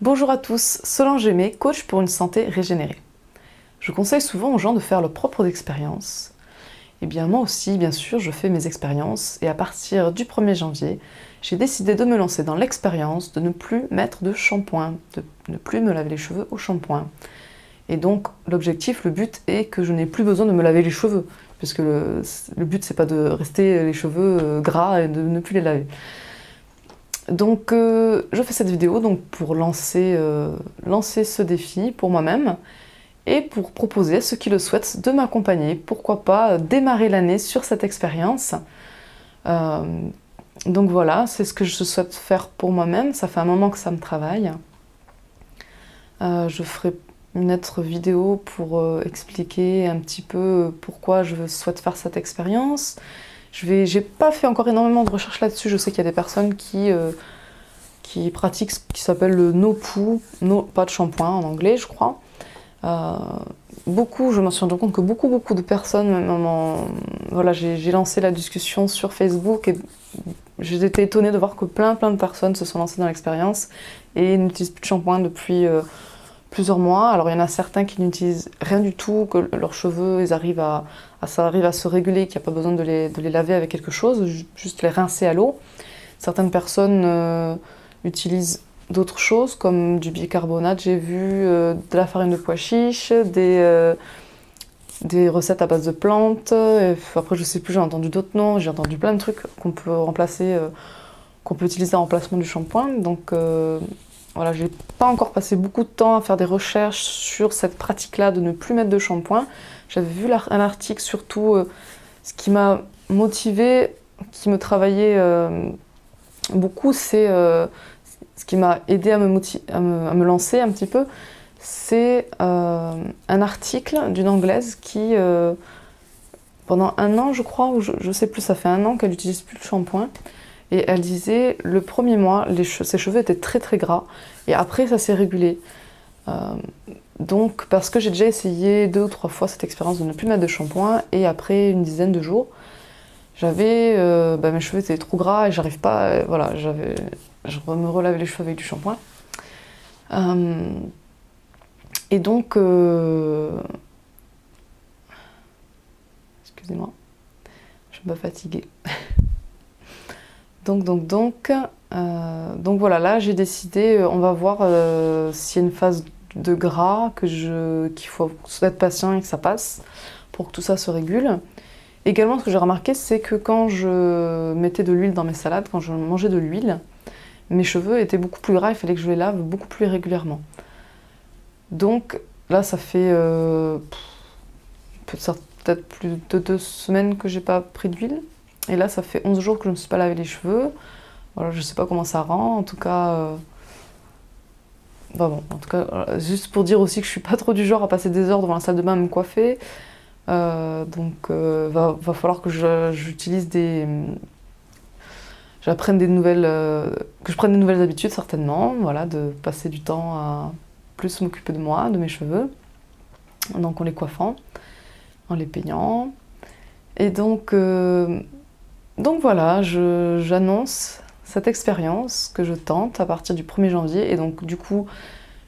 Bonjour à tous, Solange Aimé, coach pour une santé régénérée. Je conseille souvent aux gens de faire leurs propres expériences. Et bien moi aussi, bien sûr, je fais mes expériences et à partir du 1er janvier, j'ai décidé de me lancer dans l'expérience de ne plus mettre de shampoing, de ne plus me laver les cheveux au shampoing. Et donc l'objectif, le but est que je n'ai plus besoin de me laver les cheveux, puisque le but c'est pas de rester les cheveux gras et de ne plus les laver. Donc je fais cette vidéo donc, pour lancer ce défi pour moi-même et pour proposer à ceux qui le souhaitent de m'accompagner. Pourquoi pas démarrer l'année sur cette expérience. Donc voilà, c'est ce que je souhaite faire pour moi-même. Ça fait un moment que ça me travaille. Je ferai une autre vidéo pour expliquer un petit peu pourquoi je souhaite faire cette expérience. J'ai pas fait encore énormément de recherches là-dessus. Je sais qu'il y a des personnes qui pratiquent ce qui s'appelle le no poo, pas de shampoing en anglais, je crois. Je me suis rendu compte que beaucoup de personnes, voilà, j'ai lancé la discussion sur Facebook et j'ai été étonnée de voir que plein de personnes se sont lancées dans l'expérience et n'utilisent plus de shampoing depuis plusieurs mois. Alors il y en a certains qui n'utilisent rien du tout, que leurs cheveux ils arrivent à se réguler, qu'il n'y a pas besoin de les laver avec quelque chose, juste les rincer à l'eau. Certaines personnes utilisent d'autres choses comme du bicarbonate, j'ai vu de la farine de pois chiche, des recettes à base de plantes. Et après je sais plus, j'ai entendu d'autres noms, j'ai entendu plein de trucs qu'on peut remplacer, qu'on peut utiliser en remplacement du shampoing. Donc voilà, j'ai pas encore passé beaucoup de temps à faire des recherches sur cette pratique-là de ne plus mettre de shampoing. J'avais vu un article surtout, ce qui m'a motivée, qui me travaillait beaucoup, c'est ce qui m'a aidé à me lancer un petit peu, c'est un article d'une Anglaise qui, pendant un an je crois, ou je sais plus, ça fait un an qu'elle n'utilise plus le shampoing. Et elle disait, le premier mois, ses cheveux étaient très gras, et après ça s'est régulé. Donc, parce que j'ai déjà essayé 2 ou 3 fois cette expérience de ne plus mettre de shampoing, et après une dizaine de jours, mes cheveux étaient trop gras et j'arrive pas, voilà, je me relavais les cheveux avec du shampoing. Et donc, excusez-moi, je suis un peu fatiguée. Donc voilà, là j'ai décidé, on va voir s'il y a une phase de gras, qu'il faut être patient et que ça passe pour que tout ça se régule. Également, ce que j'ai remarqué, c'est que quand je mettais de l'huile dans mes salades, quand je mangeais de l'huile, mes cheveux étaient beaucoup plus gras, il fallait que je les lave beaucoup plus régulièrement. Donc là, ça fait peut-être plus de 2 semaines que j'ai pas pris d'huile. Et là, ça fait 11 jours que je ne me suis pas lavé les cheveux. Voilà, je sais pas comment ça rend, en tout cas... juste pour dire aussi que je suis pas trop du genre à passer des heures devant la salle de bain à me coiffer. Va falloir que j'apprenne des nouvelles... que je prenne des nouvelles habitudes, certainement. Voilà, de passer du temps à plus m'occuper de moi, de mes cheveux. Donc en les coiffant, en les peignant. Et donc voilà, j'annonce cette expérience que je tente à partir du 1er janvier. Et donc du coup,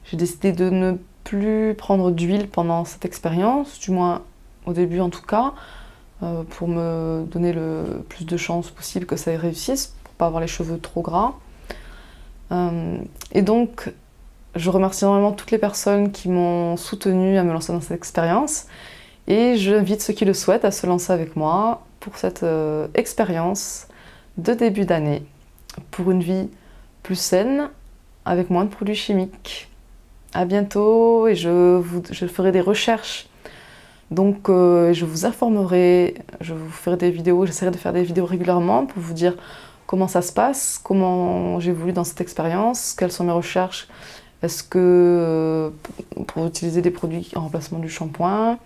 j'ai décidé de ne plus prendre d'huile pendant cette expérience, du moins au début en tout cas, pour me donner le plus de chances possible que ça réussisse, pour pas avoir les cheveux trop gras. Et donc, je remercie énormément toutes les personnes qui m'ont soutenue à me lancer dans cette expérience. Et j'invite ceux qui le souhaitent à se lancer avec moi pour cette expérience de début d'année, pour une vie plus saine, avec moins de produits chimiques. À bientôt, et je ferai des recherches. Donc je vous informerai, je vous ferai des vidéos, j'essaierai de faire des vidéos régulièrement pour vous dire comment ça se passe, comment j'ai évolué dans cette expérience, quelles sont mes recherches, est-ce que pour utiliser des produits en remplacement du shampoing,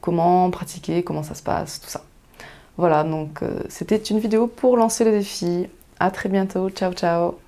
comment pratiquer, comment ça se passe, tout ça. Voilà, donc c'était une vidéo pour lancer le défi. À très bientôt, ciao ciao.